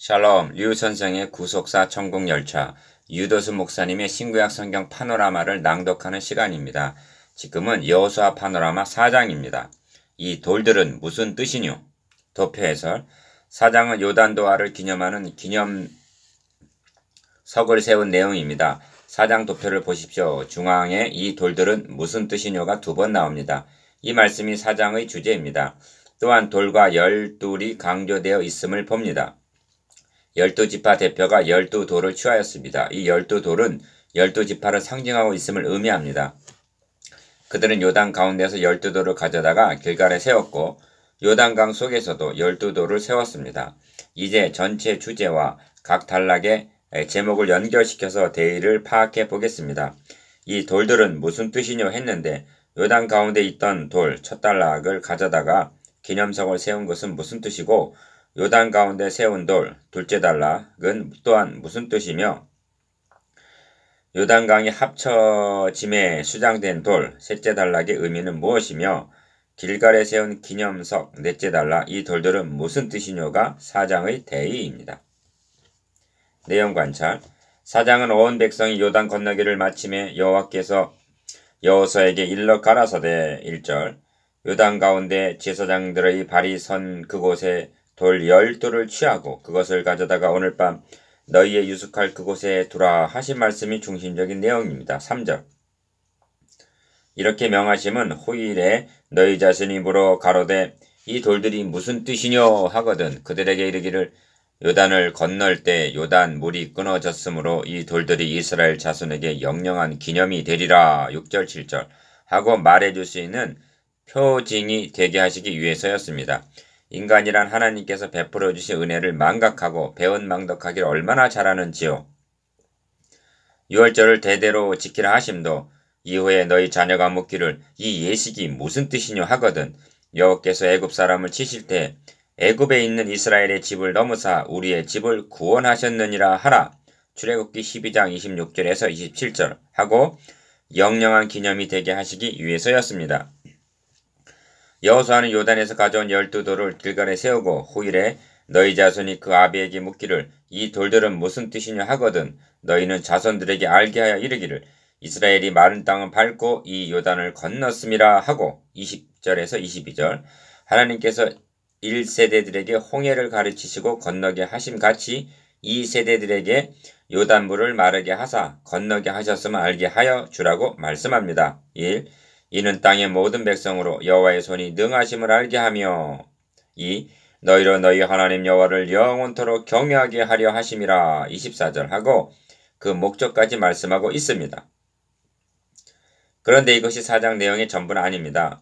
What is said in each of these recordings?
샬롬, 류 선생의 구속사 천국열차, 유도수 목사님의 신구약 성경 파노라마를 낭독하는 시간입니다. 지금은 여호수아 파노라마 4장입니다. 이 돌들은 무슨 뜻이뇨? 도표 해설. 4장은 요단도하를 기념하는 기념석을 세운 내용입니다. 4장 도표를 보십시오. 중앙에 이 돌들은 무슨 뜻이뇨가 2번 나옵니다. 이 말씀이 4장의 주제입니다. 또한 돌과 12이 강조되어 있음을 봅니다. 12지파 대표가 12돌을 취하였습니다. 이 12돌은 12지파를 상징하고 있음을 의미합니다. 그들은 요단 가운데서 12돌을 가져다가 길갈에 세웠고 요단강 속에서도 12돌을 세웠습니다. 이제 전체 주제와 각 단락의 제목을 연결시켜서 대의를 파악해 보겠습니다. 이 돌들은 무슨 뜻이뇨 했는데 요단 가운데 있던 돌 첫 단락을 가져다가 기념석을 세운 것은 무슨 뜻이고 요단 가운데 세운 돌 둘째 단락은 또한 무슨 뜻이며 요단강이 합쳐짐에 수장된 돌 셋째 단락의 의미는 무엇이며 길갈에 세운 기념석 넷째 단락 이 돌들은 무슨 뜻이뇨가 4장의 대의입니다. 내용 관찰. 4장은 온 백성이 요단 건너기를 마침에 여호와께서 여호수아에게 일러 가라사대 1절 요단 가운데 제사장들의 발이 선 그곳에 돌 12돌을 취하고 그것을 가져다가 오늘 밤 너희의 유숙할 그곳에 두라 하신 말씀이 중심적인 내용입니다. 3절 이렇게 명하심은 후일에 너희 자신이 물어 가로되 이 돌들이 무슨 뜻이뇨 하거든 그들에게 이르기를 요단을 건널 때 요단 물이 끊어졌으므로 이 돌들이 이스라엘 자손에게 영영한 기념이 되리라 6절 7절 하고 말해줄 수 있는 표징이 되게 하시기 위해서였습니다. 인간이란 하나님께서 베풀어 주신 은혜를 망각하고 배은망덕하기를 얼마나 잘하는지요. 6월절을 대대로 지키라 하심도 이후에 너희 자녀가 묻기를 이 예식이 무슨 뜻이뇨 하거든 여호와께서 애굽 사람을 치실 때 애굽에 있는 이스라엘의 집을 넘으사 우리의 집을 구원하셨느니라 하라. 출애굽기 12장 26절에서 27절 하고 영영한 기념이 되게 하시기 위해서였습니다. 여호수아는 요단에서 가져온 12돌을 길갈에 세우고 후일에 너희 자손이 그 아비에게 묻기를 이 돌들은 무슨 뜻이냐 하거든 너희는 자손들에게 알게 하여 이르기를 이스라엘이 마른 땅을 밟고 이 요단을 건넜음이라 하고 20절에서 22절 하나님께서 1세대들에게 홍해를 가르치시고 건너게 하심같이 2세대들에게 요단물을 마르게 하사 건너게 하셨음을 알게 하여 주라고 말씀합니다. 1. 이는 땅의 모든 백성으로 여호와의 손이 능하심을 알게 하며 2. 너희로 너희 하나님 여호와를 영원토록 경외하게 하려 하심이라 24절 하고 그 목적까지 말씀하고 있습니다. 그런데 이것이 4장 내용의 전부는 아닙니다.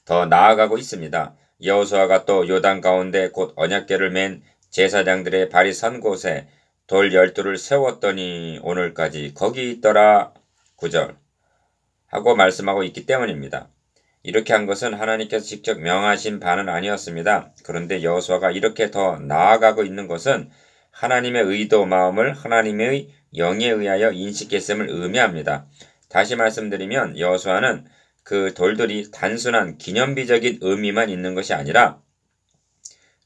더 나아가고 있습니다. 여호수아가 또 요단 가운데 곧 언약궤를 맨 제사장들의 발이 선 곳에 돌 12돌을 세웠더니 오늘까지 거기 있더라 9절 하고 말씀하고 있기 때문입니다. 이렇게 한 것은 하나님께서 직접 명하신 바는 아니었습니다. 그런데 여호수아가 이렇게 더 나아가고 있는 것은 하나님의 의도 마음을 하나님의 영에 의하여 인식했음을 의미합니다. 다시 말씀드리면 여호수아는 그 돌들이 단순한 기념비적인 의미만 있는 것이 아니라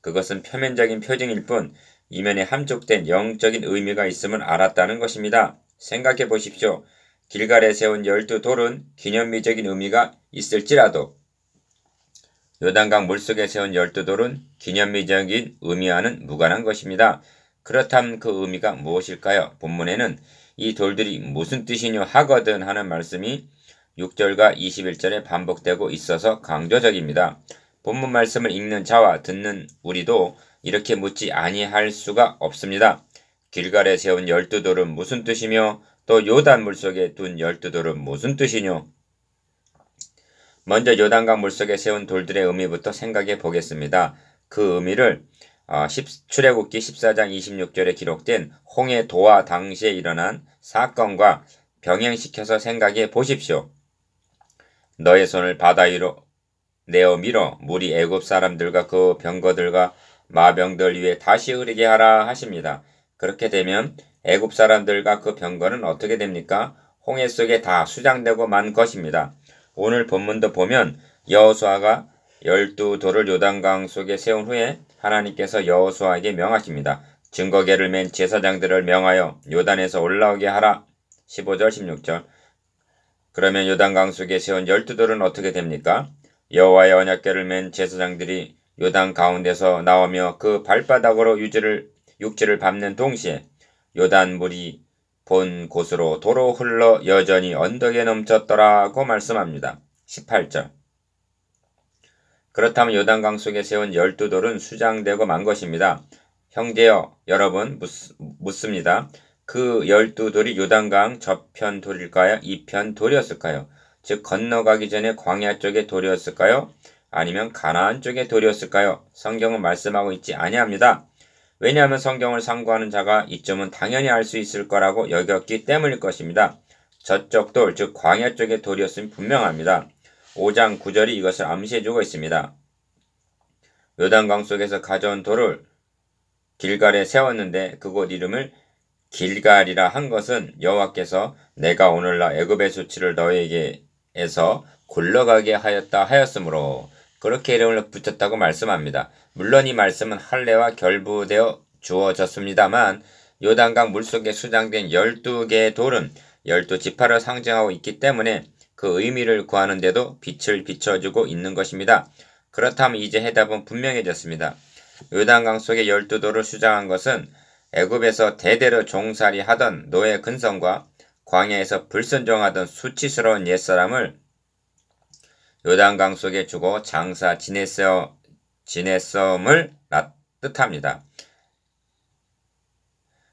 그것은 표면적인 표징일 뿐 이면에 함축된 영적인 의미가 있음을 알았다는 것입니다. 생각해 보십시오. 길갈에 세운 12돌은 기념비적인 의미가 있을지라도 요단강 물속에 세운 12돌은 기념비적인 의미와는 무관한 것입니다. 그렇다면 그 의미가 무엇일까요? 본문에는 이 돌들이 무슨 뜻이뇨 하거든 하는 말씀이 6절과 21절에 반복되고 있어서 강조적입니다. 본문 말씀을 읽는 자와 듣는 우리도 이렇게 묻지 아니할 수가 없습니다. 길갈에 세운 12돌은 무슨 뜻이며 또 요단 물속에 둔 12돌은 무슨 뜻이뇨? 먼저 요단강 물속에 세운 돌들의 의미부터 생각해 보겠습니다. 그 의미를 출애굽기 14장 26절에 기록된 홍해 도하 당시에 일어난 사건과 병행시켜서 생각해 보십시오. 너의 손을 바다 위로 내어 밀어 물이 애굽 사람들과 그 병거들과 마병들 위에 다시 흐르게 하라 하십니다. 그렇게 되면 애굽 사람들과 그 병거는 어떻게 됩니까? 홍해 속에 다 수장되고 만 것입니다. 오늘 본문도 보면 여호수아가 12돌을 요단강 속에 세운 후에 하나님께서 여호수아에게 명하십니다. 증거계를 맨 제사장들을 명하여 요단에서 올라오게 하라. 15절 16절. 그러면 요단강 속에 세운 12돌은 어떻게 됩니까? 여호와의 언약궤를 맨 제사장들이 요단 가운데서 나오며 그 발바닥으로 육지를 밟는 동시에 요단 물이 본 곳으로 도로 흘러 여전히 언덕에 넘쳤더라고 말씀합니다. 18절. 그렇다면 요단강 속에 세운 12돌은 수장되고 만 것입니다. 형제여, 여러분 묻습니다. 그 12돌이 요단강 저편 돌일까요? 이편 돌이었을까요? 즉 건너가기 전에 광야 쪽의 돌이었을까요? 아니면 가나안 쪽의 돌이었을까요? 성경은 말씀하고 있지 아니합니다. 왜냐하면 성경을 상고하는 자가 이점은 당연히 알 수 있을 거라고 여겼기 때문일 것입니다. 저쪽 돌, 즉 광야 쪽의 돌이었음이 분명합니다. 5장 9절이 이것을 암시해주고 있습니다. 요단강 속에서 가져온 돌을 길갈에 세웠는데 그곳 이름을 길갈이라 한 것은 여호와께서 내가 오늘날 애굽의 수치를 너에게에서 굴러가게 하였다 하였으므로 그렇게 이름을 붙였다고 말씀합니다. 물론 이 말씀은 할례와 결부되어 주어졌습니다만 요단강 물속에 수장된 12개의 돌은 12지파를 상징하고 있기 때문에 그 의미를 구하는데도 빛을 비춰주고 있는 것입니다. 그렇다면 이제 해답은 분명해졌습니다. 요단강 속에 12돌을 수장한 것은 애굽에서 대대로 종살이 하던 노예 근성과 광야에서 불순종하던 수치스러운 옛사람을 요단강 속에 주고 장사 지냈음을 뜻합니다.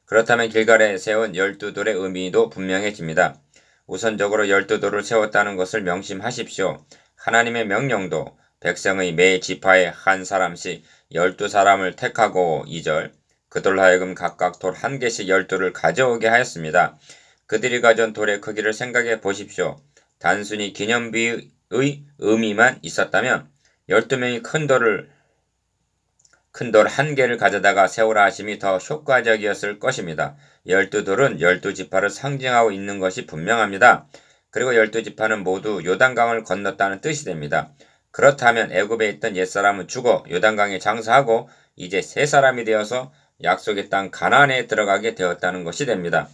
그렇다면 길갈에 세운 12돌의 의미도 분명해집니다. 우선적으로 12돌을 세웠다는 것을 명심하십시오. 하나님의 명령도 백성의 매 지파에 한 사람씩 12사람을 택하고 2절 그들로 하여금 각각 돌 한 개씩 12돌을 가져오게 하였습니다. 그들이 가져온 돌의 크기를 생각해 보십시오. 단순히 기념비의 의미만 있었다면 12명이 큰 돌 한 개를 가져다가 세우라 하심이 더 효과적이었을 것입니다. 12돌은 12지파를 상징하고 있는 것이 분명합니다. 그리고 12지파는 모두 요단강을 건넜다는 뜻이 됩니다. 그렇다면 애굽에 있던 옛사람은 죽어 요단강에 장사하고 이제 새 사람이 되어서 약속의 땅 가나안에 들어가게 되었다는 것이 됩니다.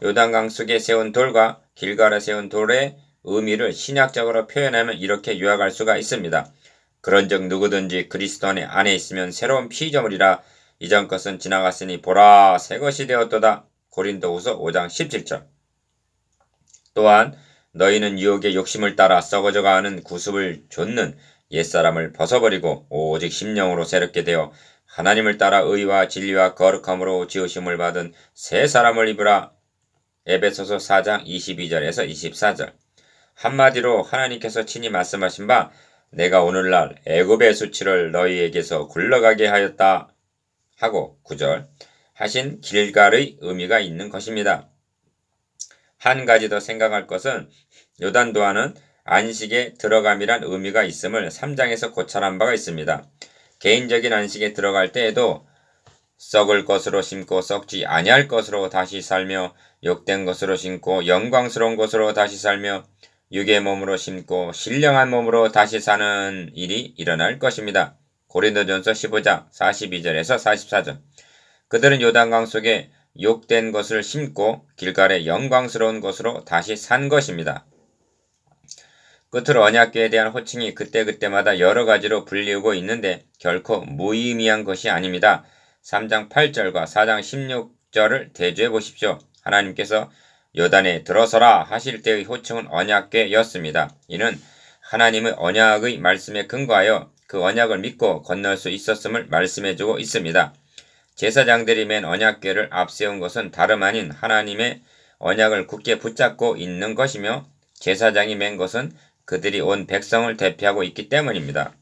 요단강 속에 세운 돌과 길갈에 세운 돌의 의미를 신약적으로 표현하면 이렇게 요약할 수가 있습니다. 그런즉 누구든지 그리스도 안에 있으면 새로운 피조물이라 이전 것은 지나갔으니 보라 새 것이 되었도다. 고린도후서 5장 17절. 또한 너희는 유혹의 욕심을 따라 썩어져가는 구습을 좇는 옛사람을 벗어버리고 오직 심령으로 새롭게 되어 하나님을 따라 의와 진리와 거룩함으로 지으심을 받은 새 사람을 입으라. 에베소서 4장 22절에서 24절. 한마디로 하나님께서 친히 말씀하신 바 내가 오늘날 애굽의 수치를 너희에게서 굴러가게 하였다 하고 9절 하신 길갈의 의미가 있는 것입니다. 한 가지 더 생각할 것은 요단도하는 안식에 들어감이란 의미가 있음을 3장에서 고찰한 바가 있습니다. 개인적인 안식에 들어갈 때에도 썩을 것으로 심고 썩지 아니할 것으로 다시 살며 욕된 것으로 심고 영광스러운 것으로 다시 살며 육의 몸으로 심고 신령한 몸으로 다시 사는 일이 일어날 것입니다. 고린도전서 15장 42절에서 44절. 그들은 요단강 속에 욕된 것을 심고 길갈에 영광스러운 것으로 다시 산 것입니다. 끝으로 언약궤에 대한 호칭이 그때그때마다 여러 가지로 불리우고 있는데 결코 무의미한 것이 아닙니다. 3장 8절과 4장 16절을 대조해 보십시오. 하나님께서 요단에 들어서라 하실 때의 호칭은 언약궤였습니다. 이는 하나님의 언약의 말씀에 근거하여 그 언약을 믿고 건널 수 있었음을 말씀해주고 있습니다. 제사장들이 맨 언약궤를 앞세운 것은 다름 아닌 하나님의 언약을 굳게 붙잡고 있는 것이며 제사장이 맨 것은 그들이 온 백성을 대표하고 있기 때문입니다.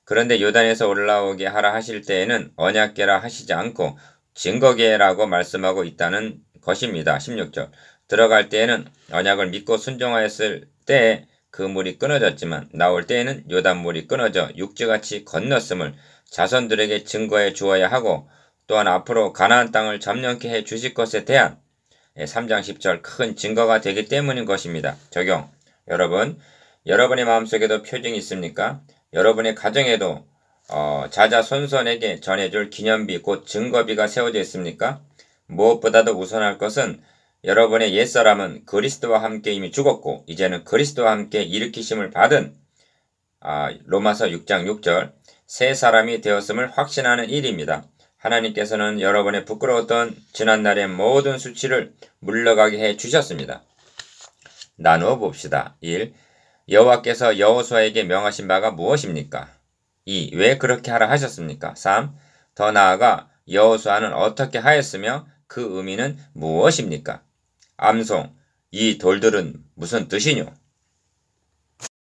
그런데 요단에서 올라오게 하라 하실 때에는 언약궤라 하시지 않고 증거궤라고 말씀하고 있다는 것입니다. 16절. 들어갈 때에는 언약을 믿고 순종하였을 때에 그 물이 끊어졌지만 나올 때에는 요단물이 끊어져 육지같이 건넜음을 자손들에게 증거해 주어야 하고 또한 앞으로 가나안 땅을 점령케 해 주실 것에 대한 3장 10절 큰 증거가 되기 때문인 것입니다. 적용. 여러분, 여러분의 마음속에도 표징이 있습니까? 여러분의 가정에도 자자손손에게 전해줄 기념비 곧 증거비가 세워져 있습니까? 무엇보다도 우선할 것은 여러분의 옛사람은 그리스도와 함께 이미 죽었고 이제는 그리스도와 함께 일으키심을 받은 로마서 6장 6절 새 사람이 되었음을 확신하는 일입니다. 하나님께서는 여러분의 부끄러웠던 지난날의 모든 수치를 물러가게 해 주셨습니다. 나누어 봅시다. 1. 여호와께서 여호수아에게 명하신 바가 무엇입니까? 2. 왜 그렇게 하라 하셨습니까? 3. 더 나아가 여호수아는 어떻게 하였으며 그 의미는 무엇입니까? 암송. 이 돌들은 무슨 뜻이뇨?